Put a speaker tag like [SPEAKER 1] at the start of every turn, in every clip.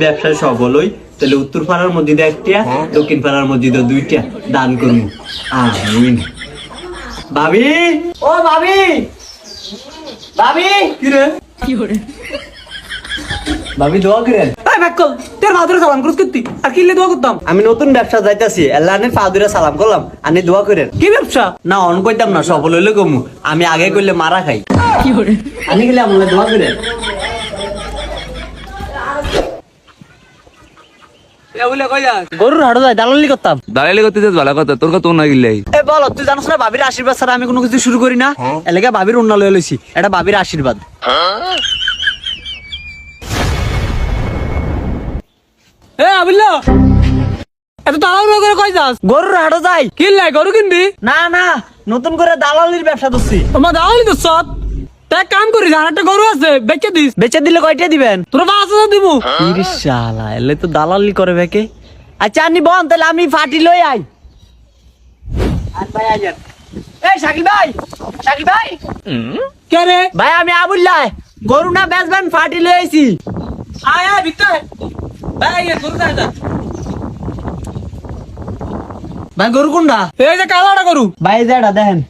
[SPEAKER 1] ব্যবসায় সফল হই তাহলে উত্তর পাড়ার মসজিদে একটা, দক্ষিণ পাড়ার মসজিদে দুইটা দান করবো। আমিন। ভাবি, ও ভাবি, ভাবি কি রে? ভাবি দোয়া করেন। আমি নতুন ব্যবসা যাইতাছি, আল্লাহর ফাদুরে সালাম করলাম, আমি দোয়া করেন। কি ব্যবসা? না অন কইতাম না, সফল হইলে কমু, আমি আগে করলে মারা খাই। আমি গেলে আমরা দোয়া করেন। গরুর হাটে যাই, দালালি করতাম।
[SPEAKER 2] দালালি করতে ভালো কথা, তোর কথা না গিলাই।
[SPEAKER 1] এ বল, তুই জানোস না ভাবির আশীর্বাদ ছাড়া আমি কোনো কিছু শুরু করি না। এলাকা ভাবির উন্না লয়ে লইছি, এটা ভাবির আশীর্বাদ।
[SPEAKER 3] এ আবিল্লা, এত তাড়াহুড়ো করে কই যাস?
[SPEAKER 1] গরুর হাটে যাই।
[SPEAKER 3] কি লাই গরু কিনবি?
[SPEAKER 1] না না, নতুন করে দালালির ব্যবসা করছি।
[SPEAKER 3] তোমার দাওয়ালি তো সৎ। এক কাম করিস, আর একটা গরু আছে, বেচে দিস।
[SPEAKER 1] বেচে দিলে কয়টা দিবেন?
[SPEAKER 3] তোর 5,000 দিব।
[SPEAKER 1] ইরিশ শালা, এলে তো দালালি করে বেকে। আচ্ছা আনি বন, তাহলে আমি ফাটি লই আই। আর ভাই আইয়েন। এই শাকিল ভাই, শাকিল ভাই।
[SPEAKER 3] কে রে?
[SPEAKER 1] ভাই আমি আবুল্লাহ, গরু না বেচবেন, ফাটি লই আইছি।
[SPEAKER 3] আয় আয় ভিতরে। ভাই এই গরু দাও দা।
[SPEAKER 1] ভাই গরু কোনটা?
[SPEAKER 3] এই যে কালাটা গরু।
[SPEAKER 1] ভাই যেটা দেখেন।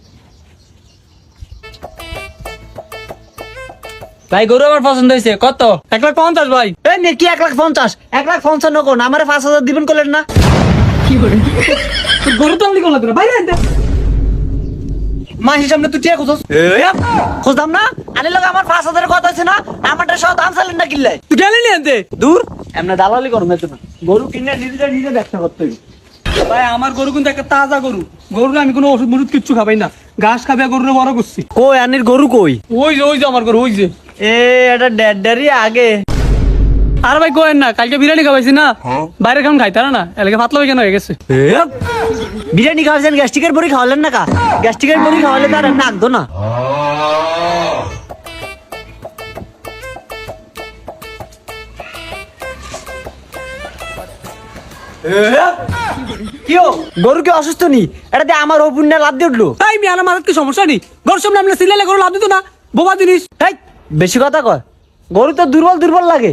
[SPEAKER 3] ভাই গরু আমার পছন্দ হয়েছে। কত? 1,50,000 ভাই।
[SPEAKER 1] এই নে কি 1,50,000? 1,50,000 কোন? আমারে 5,000 দিবেন কইলেন না?
[SPEAKER 3] কি করে? তোর গরু তো আমি কোলা তোরা বাইরে আনতে।
[SPEAKER 1] মাসির সামনে তুই টিয়া খুঁজছ? খুঁজতাম না? আনি লোক আমার 5,000 কথা আছে না? আমারটা সব দাম চাইলেন না কিনলে?
[SPEAKER 3] তুই গেলি নি আনতে?
[SPEAKER 1] দূর, এমনি দালালি করুন না তুমি। গরু কিনে নিজে ব্যবসা করতে হবে।
[SPEAKER 3] ভাই আমার গরু কিন্তু একটা তাজা গরু। গরুর আমি কোনো ওষুধ মরুদ কিচ্ছু খাবাই না। ঘাস খাবে, গরুরে বড় করছি।
[SPEAKER 1] কই আনির গরু কই?
[SPEAKER 3] ওই যে আমার গরু, ওই যে।
[SPEAKER 1] এ এটা ডেডারি আগে।
[SPEAKER 3] আর ভাই কোয়েন না, কালকে বিরিয়ানি খাওয়াইছি না, বাইরে খান খাইতে না, এলাকা পাতলা কেন হয়ে গেছে।
[SPEAKER 1] বিরিয়ানি খাওয়াছেন, গ্যাস্ট্রিকের বড়ি খাওয়ালেন না কা? গ্যাস্ট্রিকের বড়ি খাওয়ালে তার নাকদো না। কিও গরু কি অসুস্থ নি? এটা দিয়ে আমার অপুণ্যে লাভ দিয়ে উঠলো।
[SPEAKER 3] তাই মিয়া আমার কি সমস্যা নেই? গরুর সামনে আমরা সিলাইলে গরু লাভ দিত না, বোবা জিনিস।
[SPEAKER 1] হেই, বেশি কথা কয়। গরু তো দুর্বল লাগে।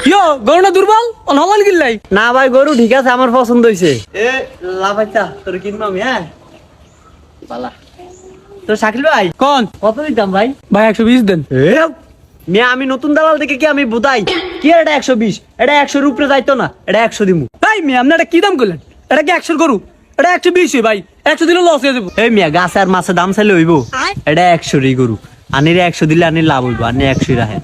[SPEAKER 3] ইয়ো গরু না দুর্বল অনলাইন কিনলাই?
[SPEAKER 1] না ভাই গরু ঠিক আছে, আমার পছন্দ হয়েছে। এ লাভাইতা তোর কিনবো আমি। হ্যাঁ পালা তো শাকিল ভাই
[SPEAKER 3] কোন
[SPEAKER 1] কত দিতাম ভাই?
[SPEAKER 3] ভাই 120 দেন।
[SPEAKER 1] মিয়া আমি নতুন দালাল দেখে কি আমি বুঝাই কি? এটা 120, এটা 100 উপরে যাইতো না, এটা 100 দিমু।
[SPEAKER 3] তাই মিয়া আপনি এটা কি দাম করলেন? এটা কি 100 গরু? এটা 120 ভাই, 100 দিলে লস হয়ে যাবো।
[SPEAKER 1] এই মিয়া গাছ আর মাছের দাম চাইলে হইব? এটা 100 গরু, আনির 100 দিলে আনির লাভ হইব, আনি 100 রাখেন।